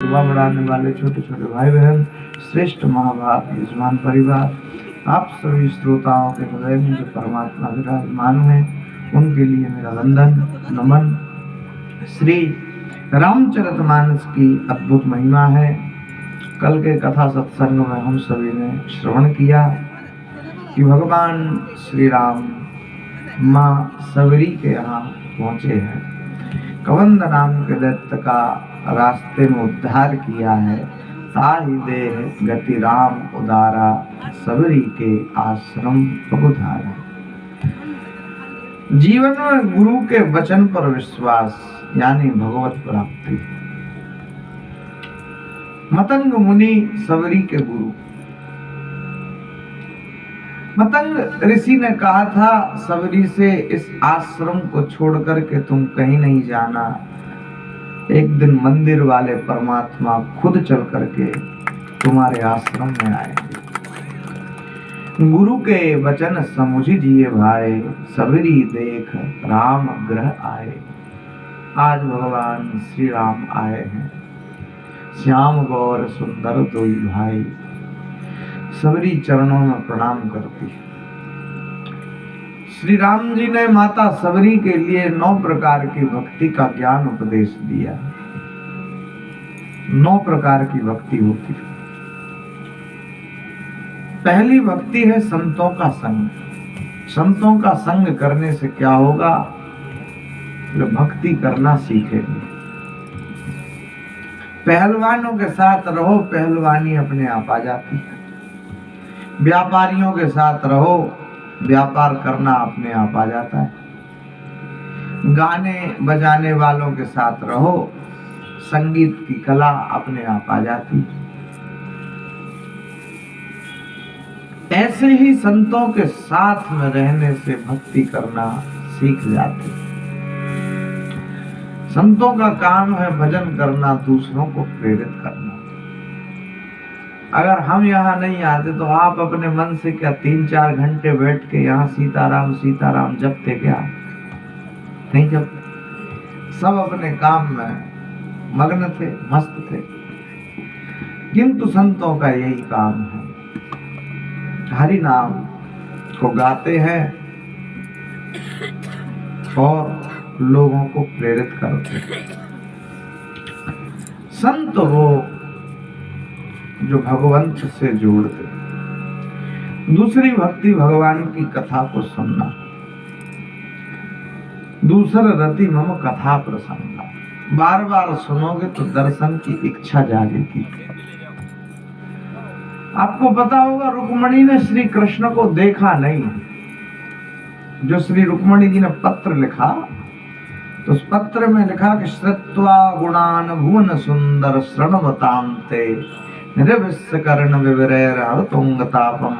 शोभा बढ़ाने वाले छोटे छोटे भाई बहन, श्रेष्ठ महाभारत यजमान परिवार, आप सभी श्रोताओं के हृदय में जो परमात्मा विराजमान है, उनके लिए मेरा वंदन नमन। श्री रामचरितमानस की अद्भुत महिमा है। कल के कथा सत्संग में हम सभी ने श्रवण किया कि भगवान श्री राम माँ सबरी के यहाँ पहुंचे हैं। कवंद नाम के दैत्य का रास्ते में उद्धार किया है। ताहि देह गति राम उदारा, सबरी के आश्रम पगुधारा। जीवन में गुरु के वचन पर विश्वास यानी भगवत प्राप्ति। मतंग मुनि सबरी के गुरु। मतंग ऋषि ने कहा था सबरी से, इस आश्रम को छोड़कर के तुम कहीं नहीं जाना। एक दिन मंदिर वाले परमात्मा खुद चल करके तुम्हारे आश्रम में आएंगे। गुरु के वचन समुझ जिए भाई, सबरी देख राम ग्रह आए। आज भगवान श्री राम आए हैं। श्याम गौर सुंदर दोई भाई। सबरी चरणों में प्रणाम करती है। श्री राम जी ने माता सबरी के लिए 9 प्रकार की भक्ति का ज्ञान उपदेश दिया। 9 प्रकार की भक्ति होती है। पहली भक्ति है संतों का संग। संतों का संग करने से क्या होगा? लोग भक्ति करना सीखेंगे। पहलवानों के साथ रहो, पहलवानी अपने आप आ जाती है। व्यापारियों के साथ रहो, व्यापार करना अपने आप आ जाता है। गाने बजाने वालों के साथ रहो, संगीत की कला अपने आप आ जाती है। ऐसे ही संतों के साथ में रहने से भक्ति करना सीख जाते। संतों का काम है भजन करना, दूसरों को प्रेरित करना। अगर हम यहाँ नहीं आते तो आप अपने मन से क्या 3-4 घंटे बैठ के यहाँ सीताराम सीताराम जपते क्या? नहीं जपते। सब अपने काम में मग्न थे, मस्त थे। किंतु संतों का यही काम है, हरि नाम को गाते हैं और लोगों को प्रेरित करते हैं। संत वो जो भगवंत से जोड़ते। दूसरी भक्ति भगवान की कथा को सुनना। दूसरा रति मम कथा प्रसंगा। बार बार सुनोगे तो दर्शन की इच्छा जागेगी। आपको पता होगा रुक्मणी ने श्री कृष्ण को देखा नहीं। जो श्री रुक्मणी जी ने पत्र लिखा तो उस पत्र में लिखा कि श्रुत्वा गुणान भुवन सुंदर शृण्वतां ते निरविष्कर्ण विवरैर हरतुंगतापम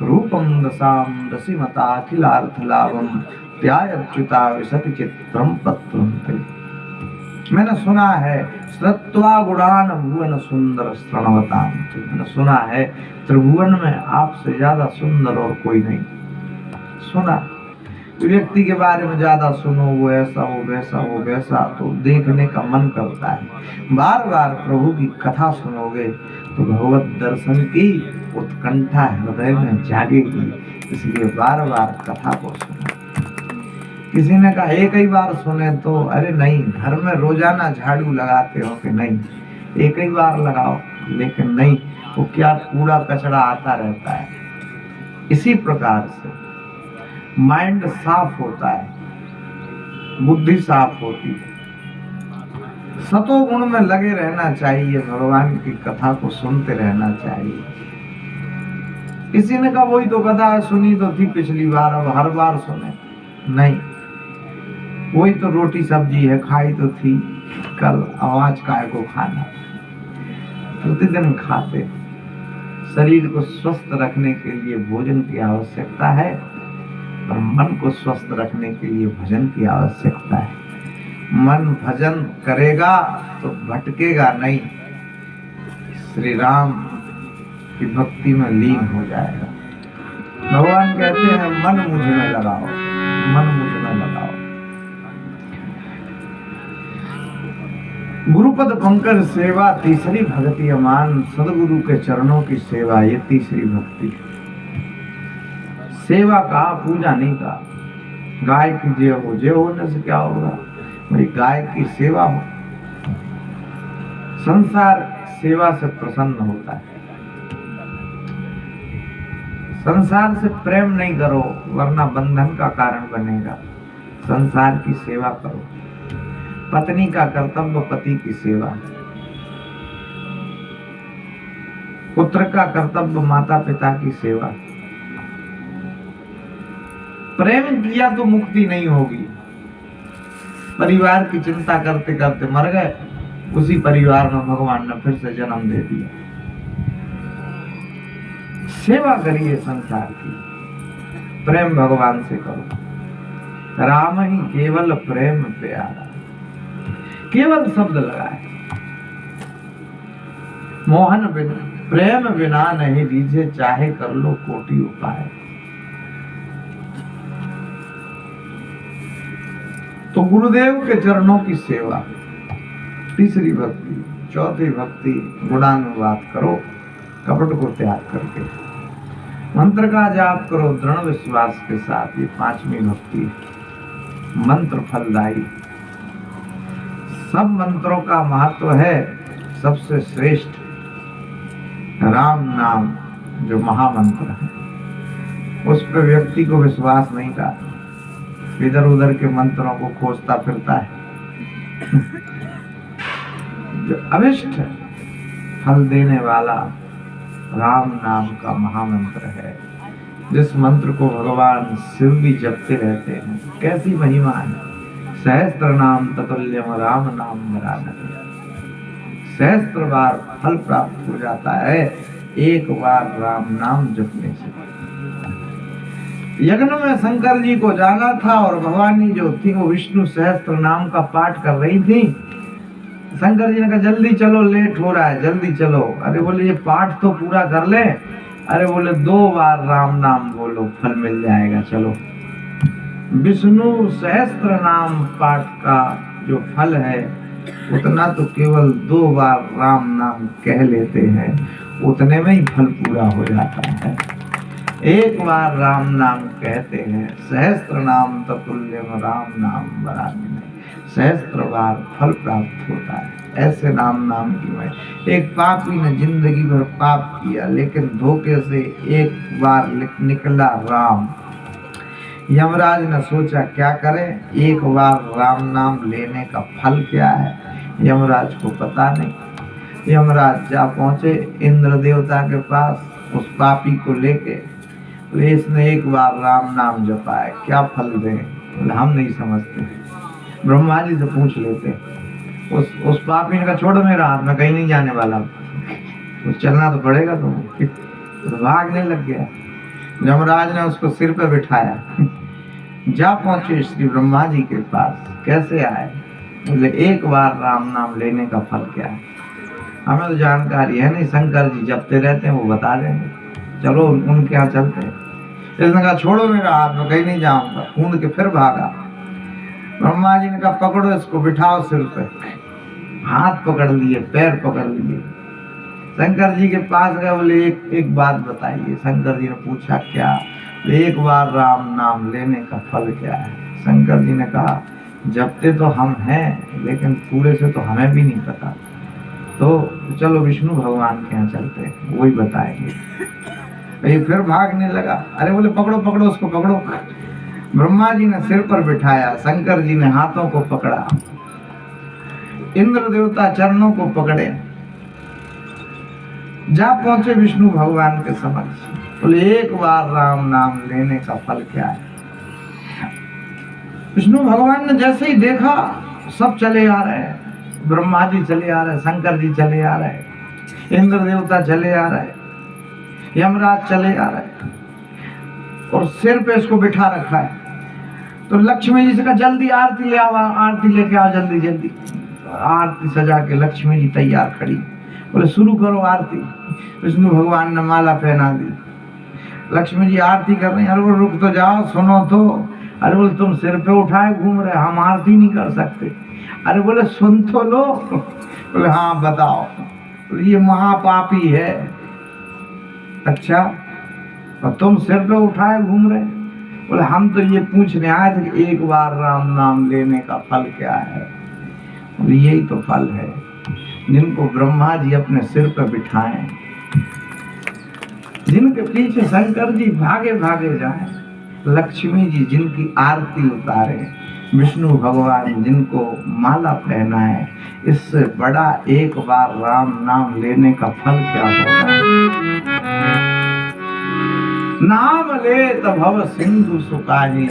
रूपम दशाम दशिमता अखिलार्थलाभम त्याच्युता विशति चित्रम पत्रम ते। मैंने सुना है श्रुत्वा गुणान भुवन सुंदर शृण्वतां ते। मैंने सुना है त्रिभुवन में आपसे ज्यादा सुंदर और कोई नहीं। सुना व्यक्ति के बारे में ज्यादा सुनो, वो ऐसा वो वैसा वो वैसा, तो देखने का मन करता है। बार बार प्रभु की कथा सुनोगे तो भगवत दर्शन की उत्कंठा हृदय में जागेगी। इसलिए बार बार कथा को सुनो। किसी ने कहा एक ही बार सुने तो, अरे नहीं, घर में रोजाना झाड़ू लगाते हो कि नहीं? एक ही बार लगाओ, लेकिन नहीं, वो क्या कूड़ा कचरा आता रहता है। इसी प्रकार से माइंड साफ होता है, बुद्धि साफ होती है। सतोगुण में लगे रहना चाहिए, भगवान की कथा को सुनते रहना चाहिए। किसी ने कहा वही तो कथा सुनी तो थी पिछली बार, अब हर बार सुने। नहीं, वही तो रोटी सब्जी है, खाई तो थी कल, आज काय को खाना? प्रतिदिन खाते। शरीर को स्वस्थ रखने के लिए भोजन की आवश्यकता है और मन को स्वस्थ रखने के लिए भजन की आवश्यकता है। मन भजन करेगा तो भटकेगा नहीं, श्री राम की भक्ति में लीन हो जाएगा। भगवान कहते हैं मन मुझ में लगाओ, मन मुझ में लगाओ। गुरुपद पंकज सेवा तीसरी भक्ति अमान, सदगुरु के चरणों की सेवा ये तीसरी भक्ति। सेवा का पूजा नहीं का। गाय की जय होने से क्या होगा, मेरी गाय की सेवा हो। संसार सेवा से प्रसन्न होता है। संसार से प्रेम नहीं करो वरना बंधन का कारण बनेगा। संसार की सेवा करो। पत्नी का कर्तव्य पति की सेवा, पुत्र का कर्तव्य माता पिता की सेवा। प्रेम किया तो मुक्ति नहीं होगी। परिवार की चिंता करते करते मर गए, उसी परिवार में भगवान ने फिर से जन्म दे दिया। सेवा करिए संसार की, प्रेम भगवान से करो। राम ही केवल प्रेम प्यारा, केवल शब्द लगाए। मोहन बिन प्रेम बिना नहीं दीजे, चाहे कर लो कोटि उपाय। तो गुरुदेव के चरणों की सेवा तीसरी भक्ति। चौथी भक्ति गुणानुवाद करो कपट को त्याग करके। मंत्र का जाप करो दृढ़ विश्वास के साथ, ये पांचवी भक्ति। मंत्र फलदायी। सब मंत्रों का महत्व है, सबसे श्रेष्ठ राम नाम जो महामंत्र है, उस पर व्यक्ति को विश्वास नहीं का, इधर उधर के मंत्रों को खोजता फिरता है। जो अभिष्ट फल देने वाला राम नाम का महामंत्र है, जिस मंत्र को भगवान शिव भी जपते रहते हैं। कैसी महिमा है। सहस्त्र नाम ततुल्यम राम नाम वरानने। सहस्त्र बार फल प्राप्त हो जाता है एक बार राम नाम जपने से। यज्ञ में शंकर जी को जाना था और भवानी जो थी वो विष्णु सहस्त्र नाम का पाठ कर रही थी। शंकर जी ने कहा जल्दी चलो, लेट हो रहा है, जल्दी चलो। अरे बोले ये पाठ तो पूरा कर ले। अरे बोले 2 बार राम नाम बोलो, फल मिल जाएगा, चलो। विष्णु सहस्त्र नाम पाठ का जो फल है उतना तो केवल 2 बार राम नाम कह लेते हैं, उतने में ही फल पूरा हो जाता है। एक बार राम नाम कहते हैं, सहस्त्र नाम ततुल्यम राम नाम वरानने। सहस्त्र बार फल प्राप्त होता है। ऐसे नाम की मैं एक पापी ने जिंदगी भर पाप किया, लेकिन धोखे से एक बार निकला राम। यमराज ने सोचा क्या करें, एक बार राम नाम लेने का फल क्या है, यमराज को पता नहीं। यमराज जा पहुंचे इंद्र देवता के पास उस पापी को लेके। तो इसने एक बार राम नाम जपा है, क्या फल दें? बोले हम नहीं समझते, ब्रह्मा जी से पूछ लेते। उस पापी ने कहा छोड़ो मेरा हाथ, मैं कहीं नहीं जाने वाला, तो चलना तो पड़ेगा तुम्हें। तो भागने लग गया। यमराज ने उसको सिर पे बिठाया। जा पहुंचे श्री ब्रह्मा जी के पास। कैसे आए? बोले एक बार राम नाम लेने का फल क्या है, हमें तो जानकारी है नहीं, शंकर जी जपते रहते हैं, वो बता देंगे, चलो उनके यहाँ चलते हैं। इसने कहा छोड़ो मेरा हाथ, मैं कहीं नहीं जाऊंगा। कूद के फिर भागा। ब्रह्मा जी ने कहा पकड़ो इसको, बिठाओ सिर पे। हाथ पकड़ लिए, पैर पकड़ लिए, शंकर जी के पास गए। बोले एक बात बताइए। शंकर जी ने पूछा क्या? तो एक बार राम नाम लेने का फल क्या है? शंकर जी ने कहा जपते तो हम हैं, लेकिन पूरे से तो हमें भी नहीं पता, तो चलो विष्णु भगवान के यहाँ चलते हैं, वही बताएंगे। ये फिर भागने लगा। अरे बोले पकड़ो पकड़ो उसको, पकड़ो। ब्रह्मा जी ने सिर पर बिठाया, शंकर जी ने हाथों को पकड़ा, इंद्र देवता चरणों को पकड़े। जा पहुंचे विष्णु भगवान के समक्ष। बोले एक बार राम नाम लेने का फल क्या है? विष्णु भगवान ने जैसे ही देखा सब चले आ रहे हैं, ब्रह्मा जी चले आ रहे हैं, शंकर जी चले आ रहे हैं, इंद्र देवता चले आ रहे हैं, यमराज चले आ रहे हैं, और सिर पे इसको बिठा रखा है। तो लक्ष्मी जी से कहा जल्दी आरती ले आओ, आरती लेके आओ जल्दी जल्दी। आरती सजा के लक्ष्मी जी तैयार खड़ी। बोले शुरू करो आरती। विष्णु भगवान ने माला पहना दी। लक्ष्मी जी आरती कर रही हैं। अरे वो रुक तो जाओ, सुनो तो। अरे बोले तुम सिर पे उठाए घूम रहे, हम आरती नहीं कर सकते। अरे बोले सुन तो लो। बोले हाँ बताओ। बोले ये महापापी है। अच्छा, और तुम सिर पे उठाए घूम रहे? बोले हम तो ये पूछने आए थे कि एक बार राम नाम लेने का फल क्या है। बोले यही तो फल है जिनको ब्रह्मा जी अपने सिर पर बिठाएं, जिनके पीछे शंकर जी भागे भागे जाएं, लक्ष्मी जी जिनकी आरती उतारे, विष्णु भगवान जिनको माला पहनाए, इससे बड़ा एक बार राम नाम लेने का फल क्या होगा। नाम ले तब भव सिंधु सुकाही,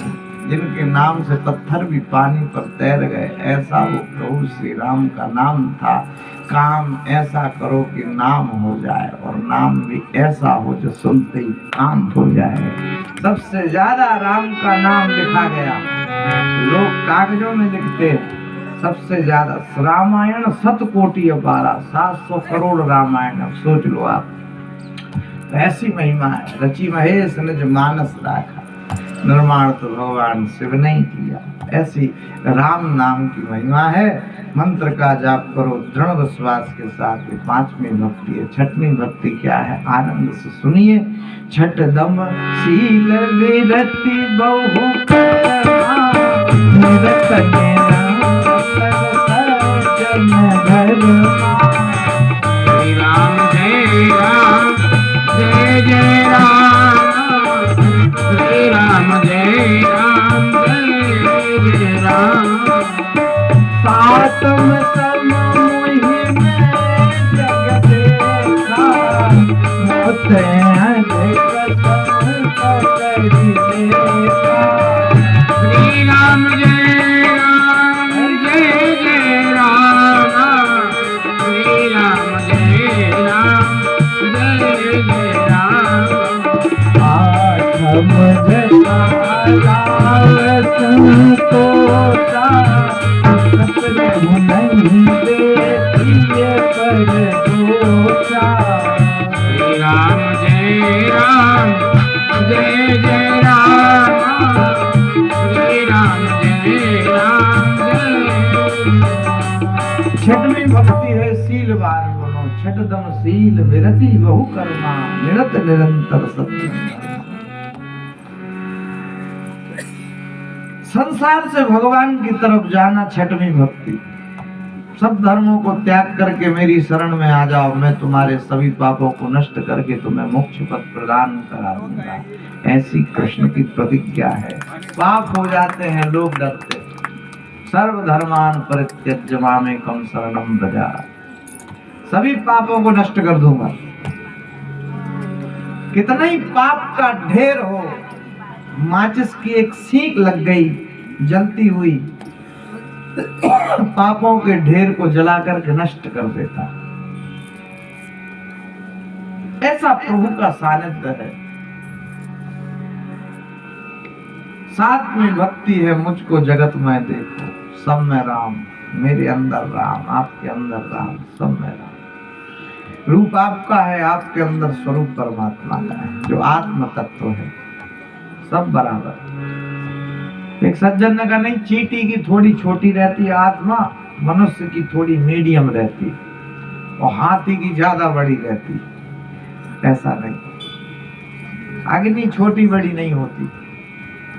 जिनके नाम से पत्थर भी पानी पर तैर गए, ऐसा वो प्रभु श्री राम का नाम था। काम ऐसा करो कि नाम हो जाए, और नाम भी ऐसा हो जो सुनते ही शांत हो जाए। सबसे ज्यादा राम का नाम लिखा गया, लोग कागजों में लिखते हैं सबसे ज्यादा। रामायण 7 कोटि अपारा, 700 करोड़ रामायण। अब सोच लो आप, ऐसी महिमा है। रचि महेश निज मानस राखा, निर्माण तो भगवान शिव ने ही किया। ऐसी राम नाम की महिमा है। मंत्र का जाप करो दृढ़ विश्वास के साथ। ये 5वीं भक्ति है। 6वीं भक्ति क्या है, आनंद से सुनिए। छठ दम शील विरति बहु जय जय राम, श्री राम जय राम, जय जय राम। सातम सम मोहि में जग देखा, मोते अधिक संत करि देखा। श्री राम जय राम, जय जय राम, श्री राम जय राम, जय जय राम। आठम जटा लाल संतोषा, सपने नहीं देखिए पर दोषा। श्री राम जय राम, जय जय राम, श्री राम जय राम, जय। 6वीं भक्ति है शीलवान बनो, छठदम शील विरति बहु कर्मा, निरत निरंतर सत्य। संसार से भगवान की तरफ जाना 6वीं भक्ति। सब धर्मों को त्याग करके मेरी शरण में आ जाओ, मैं तुम्हारे सभी पापों को नष्ट करके तुम्हें मोक्ष पद प्रदान करा दूंगा। ऐसी कृष्ण की प्रतिज्ञा है। पाप हो जाते हैं, लोग डरते। सर्वधर्मान परित्यज्य मामेकं शरणं व्रज, सभी पापों को नष्ट कर दूंगा। कितना ही पाप का ढेर हो, माचिस की एक सीख लग गई जलती हुई, पापों के ढेर को जलाकर के नष्ट कर देता। ऐसा प्रभु का सानिध्य है। 7वीं भक्ति है मुझको जगत में देखो, सब में राम, मेरे अंदर राम, आपके अंदर राम, सब में राम। रूप आपका है, आपके अंदर स्वरूप परमात्मा का है, जो आत्म तत्व है। सब बराबर। एक सज्जन ने कहा नहीं, चींटी की थोड़ी छोटी रहती है आत्मा, मनुष्य की थोड़ी मीडियम रहती, और हाथी की ज्यादा बड़ी रहती। ऐसा नहीं, अग्नि छोटी बड़ी नहीं होती।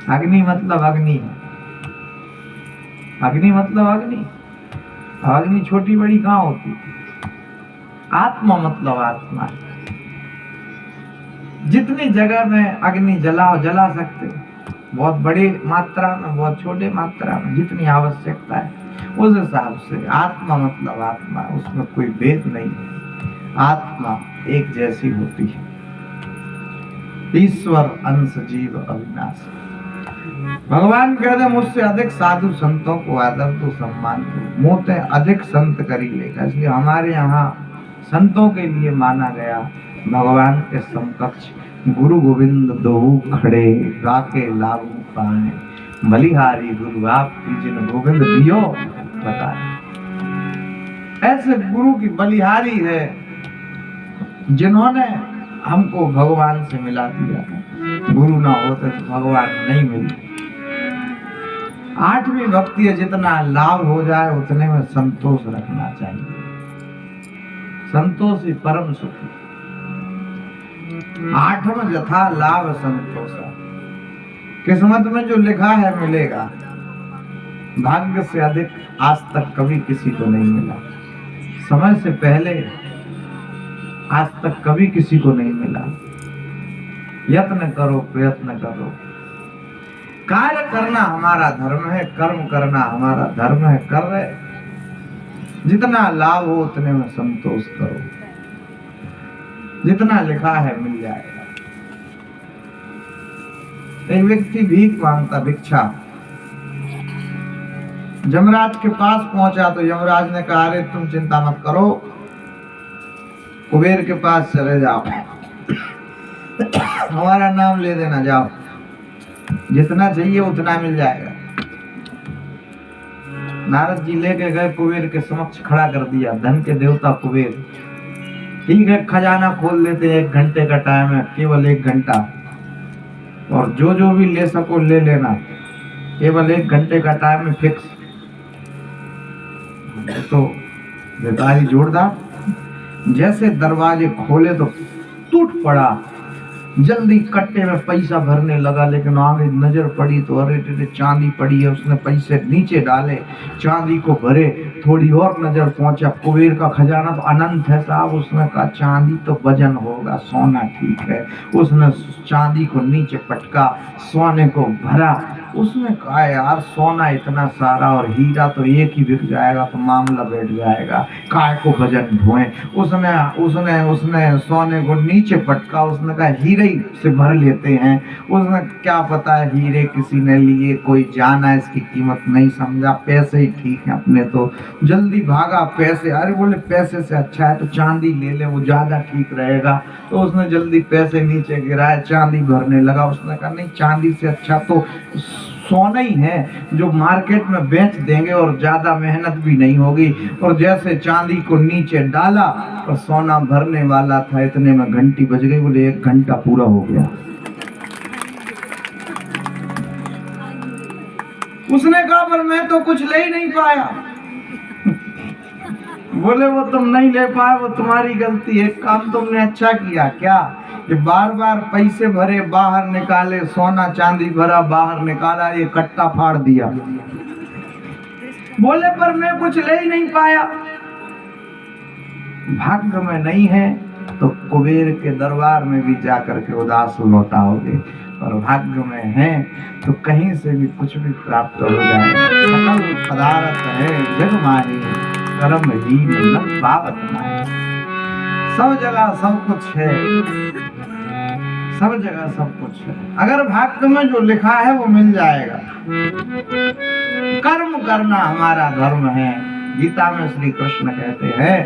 अग्नि मतलब अग्नि है, अग्नि मतलब अग्नि, अग्नि छोटी बड़ी कहाँ होती। आत्मा मतलब आत्मा है। जितनी जगह में अग्नि जलाओ, जला सकते हो, बहुत बड़ी मात्रा में, बहुत छोटे मात्रा में, जितनी आवश्यकता है उस हिसाब से। आत्मा मतलब आत्मा, उसमें कोई भेद नहीं है। आत्मा एक जैसी होती है। ईश्वर अंश जीव अविनाशी। भगवान कहते मुझसे अधिक साधु संतों को आदर दो, सम्मान दो, मोते अधिक संत करी लेगा। इसलिए हमारे यहाँ संतों के लिए माना गया, भगवान के समकक्ष गुरु गोविंद दोहु खड़े, गाके लागू पाए, बलिहारी गुरु आपकी जिन गोविंद दियो बताए। ऐसे गुरु की बलिहारी है जिन्होंने हमको भगवान से मिला दिया। गुरु ना होते तो भगवान नहीं मिलते। आठवीं भक्ति है, जितना लाभ हो जाए उतने में संतोष रखना चाहिए। संतोष ही परम सुख। आठवां यथा लाभ संतोष। किस्मत में जो लिखा है मिलेगा। भाग्य से अधिक आज तक कभी किसी को नहीं मिला। समय से पहले आज तक कभी किसी को नहीं मिला। यत्न करो, प्रयत्न करो। कार्य करना हमारा धर्म है, कर्म करना हमारा धर्म है, कर रहे। जितना लाभ हो उतने में संतोष करो। जितना लिखा है मिल जाएगा। एक व्यक्ति भीख मांगता, भिक्षा। यमराज के पास पहुंचा तो यमराज ने कहा, अरे तुम चिंता मत करो, कुबेर के पास चले जाओ, हमारा नाम ले देना, जाओ, जितना चाहिए उतना मिल जाएगा। नारद जी लेके गए, कुबेर के समक्ष खड़ा कर दिया। धन के देवता कुबेर, ठीक है, खजाना खोल देते, 1 घंटे का टाइम है, केवल 1 घंटा, और जो भी ले सको ले लेना, केवल 1 घंटे का टाइम है, फिक्स। तो व्यापारी जोरदार, जैसे दरवाजे खोले तो टूट पड़ा, जल्दी कट्टे में पैसा भरने लगा, लेकिन आगे नजर पड़ी तो अरे चांदी पड़ी है। उसने पैसे नीचे डाले, चांदी को भरे, थोड़ी और नजर पहुंचा, कुबेर का खजाना तो अनंत है साहब। उसने कहा चांदी तो वजन होगा, सोना ठीक है। उसने चांदी को नीचे पटका, सोने को भरा। उसने कहा यार सोना इतना सारा और हीरा तो एक ही बिक जाएगा तो मामला बैठ जाएगा, काय को वजन ढोए। उसने उसने उसने सोने को नीचे पटका। उसने कहा हीरे से भर लेते हैं। उसने क्या पता है हीरे किसी ने लिए, कोई जाना, इसकी कीमत नहीं समझा, पैसे ही ठीक है अपने। तो जल्दी भागा, पैसे, अरे बोले पैसे से अच्छा है तो चांदी ले ले, वो ज्यादा ठीक रहेगा। तो उसने जल्दी पैसे नीचे गिराए, चांदी भरने लगा। उसने कहा नहीं, चांदी से अच्छा तो सोना ही है, जो मार्केट में बेच देंगे और ज्यादा मेहनत भी नहीं होगी। और जैसे चांदी को नीचे डाला और सोना भरने वाला था, इतने में घंटी बज गई। बोले 1 घंटा पूरा हो गया। उसने कहा पर मैं तो कुछ ले ही नहीं पाया। बोले वो तुम नहीं ले पाए, वो तुम्हारी गलती है। काम तुमने अच्छा किया, क्या कि बार बार पैसे भरे, बाहर निकाले, सोना चांदी भरा, बाहर निकाला, ये कट्टा फाड़ दिया। बोले पर मैं कुछ ले ही नहीं पाया। भाग्य में नहीं है तो कुबेर के दरबार में भी जाकर के उदास लौटाओगे, और भाग्य में है तो कहीं से भी कुछ भी प्राप्त हो जाएगा। सकल पदार्थ है जग माही, कर्म ही न पावत माही। सब जगह सब कुछ है, सब जगह सब कुछ है। अगर भाग्य में जो लिखा है वो मिल जाएगा। कर्म करना हमारा धर्म है। गीता में श्री कृष्ण कहते हैं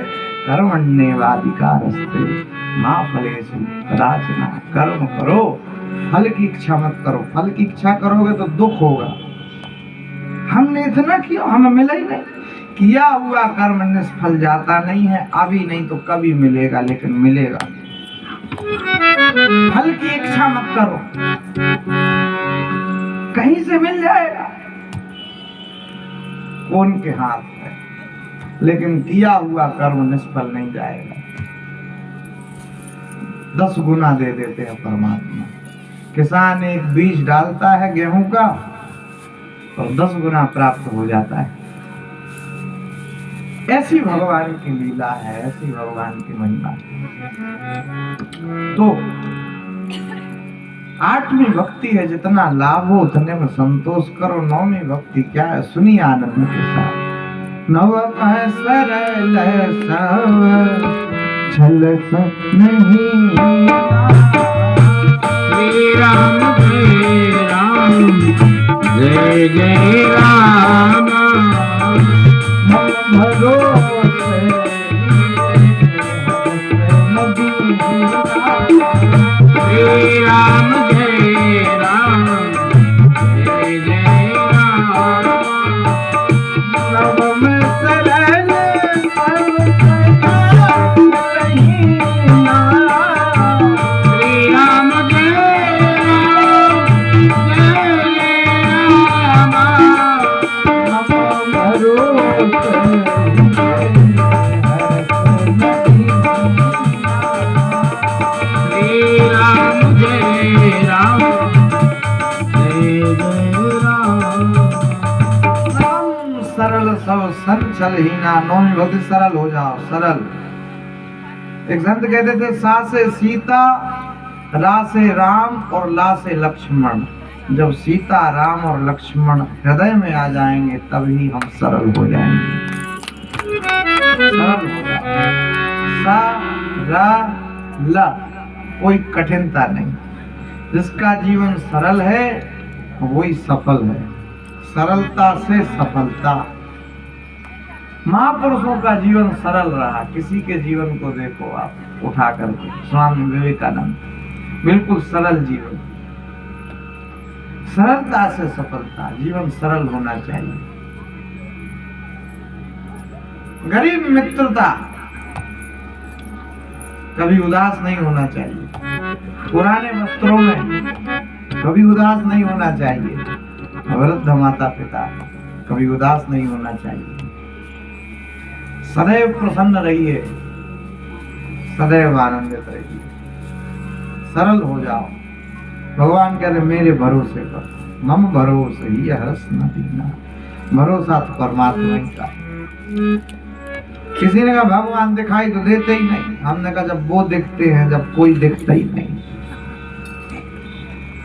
कर्मण्येवाधिकारस्ते मा फलेषु कदाचन। कर्म करो, फल की इच्छा मत करो। फल की इच्छा करोगे तो दुख होगा। हमने इतना किया, हमें मिला ही नहीं। किया हुआ कर्म निष्फल जाता नहीं है, अभी नहीं तो कभी मिलेगा, लेकिन मिलेगा। फल की इच्छा मत करो, कहीं से मिल जाएगा, कौन के हाथ है। लेकिन किया हुआ कर्म निष्फल नहीं जाएगा। 10 गुना दे देते हैं परमात्मा। किसान एक बीज डालता है गेहूं का और 10 गुना प्राप्त हो जाता है। ऐसी भगवान की लीला है, ऐसी भगवान की महिमा है। तो 8वीं भक्ति है, जितना लाभ हो उतने में संतोष करो। 9वीं भक्ति क्या है, सुनिए आनंद के साथ। नव सरल सब छल नहीं, श्री राम जय राम, जय जय राम। भरोसे श्री राम जय राम, जय जय राम। नव में सरल सब नहीं ना। श्री राम जय राम, जय जय राम। संचल ही ना, नौ में भक्ति सरल हो जाओ, सरल। एक संत कहते थे, सा से सीता, रा से राम और ला से लक्ष्मण। जब सीता, राम और लक्ष्मण हृदय में आ जाएंगे तभी हम सरल हो जाएंगे। सरल हो जाओ, सा रा ला, कोई कठिनता नहीं। जिसका जीवन सरल है वही सफल है। सरलता से सफलता। महापुरुषों का जीवन सरल रहा। किसी के जीवन को देखो आप उठा करके, स्वामी विवेकानंद, बिल्कुल सरल जीवन। सरलता से सफलता, जीवन सरल होना चाहिए। गरीब मित्रता, कभी उदास नहीं होना चाहिए। पुराने वस्त्रों में कभी उदास नहीं होना चाहिए। वृद्ध माता पिता, कभी उदास नहीं होना चाहिए। सदैव प्रसन्न रहिए, सदैव आनंदित रहिए, सरल हो जाओ। भगवान कहते मेरे भरोसे पर, मम भरोसे ही हरस न दीना। भरोसा तो परमात्मा ही का। किसी ने कहा भगवान दिखाई तो देते ही नहीं। हमने कहा जब वो दिखते हैं, जब कोई दिखता ही नहीं।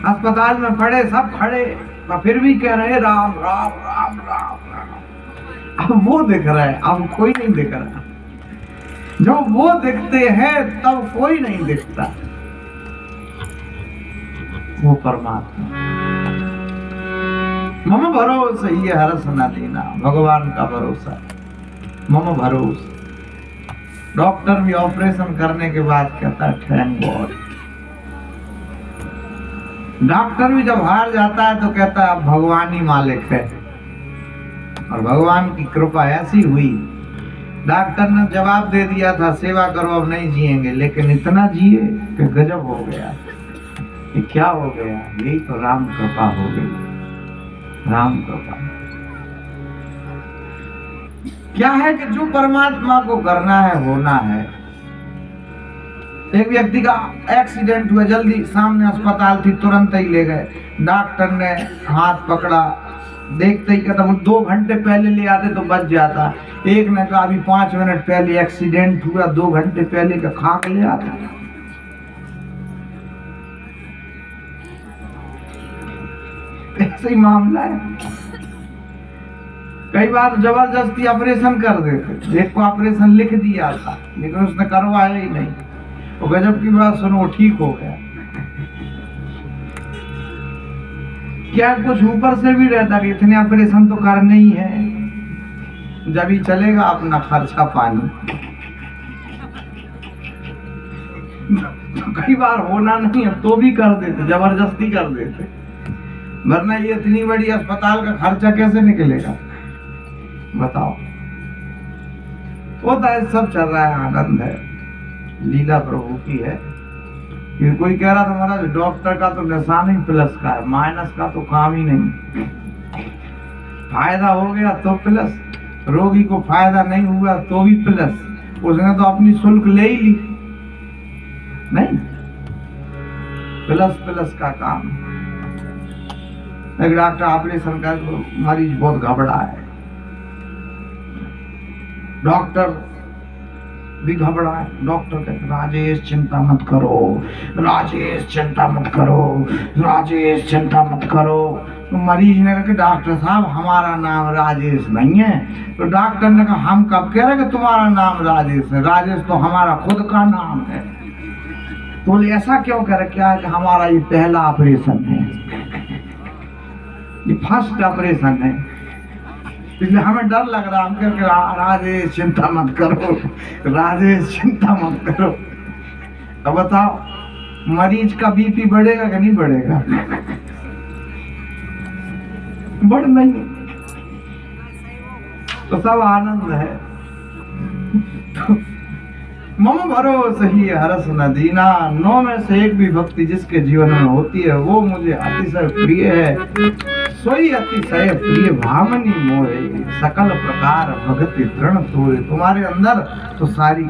अस्पताल में पड़े, सब खड़े, पर फिर भी कह रहे राम राम राम राम राम। अब वो दिख रहा है, अब कोई नहीं दिख रहा। जब वो दिखते हैं तब कोई नहीं दिखता। वो परमात्मा। मम भरोसा ही हरस न देना। भगवान का भरोसा, मम भरोसा। डॉक्टर भी ऑपरेशन करने के बाद कहता है थैंक गॉड। डॉक्टर भी जब हार जाता है तो कहता है अब भगवान ही मालिक है। और भगवान की कृपा ऐसी हुई, डॉक्टर ने जवाब दे दिया था सेवा करो अब नहीं जिएंगे, लेकिन इतना जिए कि गजब हो गया। ये क्या हो गया? यही तो राम कृपा हो गई। राम कृपा क्या है कि जो परमात्मा को करना है होना है। एक व्यक्ति का एक्सीडेंट हुआ, जल्दी सामने अस्पताल थी, तुरंत ही ले गए। डॉक्टर ने हाथ पकड़ा, देखते ही कहता वो 2 घंटे पहले ले आते तो बच जाता। एक ने कहा अभी 5 मिनट पहले एक्सीडेंट हुआ, 2 घंटे पहले का खाक ले आता। ऐसे ही मामला है। कई बार जबरदस्ती ऑपरेशन कर देते। एक को ऑपरेशन लिख दिया था लेकिन उसने करवाया ही नहीं। वो गजब की बात सुनो, वो ठीक हो गया। क्या कुछ ऊपर से भी रहता कि इतने ऑपरेशन तो करने ही है, जब ही चलेगा अपना खर्चा पानी। तो कई बार होना नहीं है तो भी कर देते, जबरदस्ती कर देते। वरना ये इतनी बड़ी अस्पताल का खर्चा कैसे निकलेगा बताओ। होता है, सब चल रहा है, आनंद है, लीला प्रभु की है। फिर कोई कह रहा था महाराज डॉक्टर का तो निशान ही प्लस का है, माइनस का तो काम ही नहीं। फायदा हो गया तो प्लस, रोगी को फायदा नहीं हुआ तो भी प्लस। उसने तो अपनी शुल्क ले ही ली, नहीं प्लस प्लस का काम। एक डॉक्टर ऑपरेशन कर तो मरीज बहुत घबरा है, डॉक्टर भी घबरा है। डॉक्टर कहते राजेश चिंता मत करो, राजेश चिंता मत करो, राजेश चिंता मत करो। तो मरीज ने कहा कि डॉक्टर साहब हमारा नाम राजेश नहीं है। तो डॉक्टर ने कहा हम कब कह रहे कि तुम्हारा नाम राजेश है, राजेश तो हमारा खुद का नाम है। तो ऐसा क्यों कह रहे? क्या है कि हमारा ये पहला ऑपरेशन है, ये फर्स्ट ऑपरेशन है, इसलिए हमें डर लग रहा। हम कह राजेश चिंता मत करो, राजेश चिंता मत करो। अब बताओ मरीज का बीपी बढ़ेगा कि नहीं बढ़ेगा? बढ़ नहीं, तो सब आनंद है। तो मम भरोसे ही हरस न दीना। 9 में से एक भी भक्ति जिसके जीवन में होती है वो मुझे अतिशय प्रिय है। सोई अतिशय प्रिय भामनी मोहे, सकल प्रकार भगति तृण तोरे। तुम्हारे अंदर तो सारी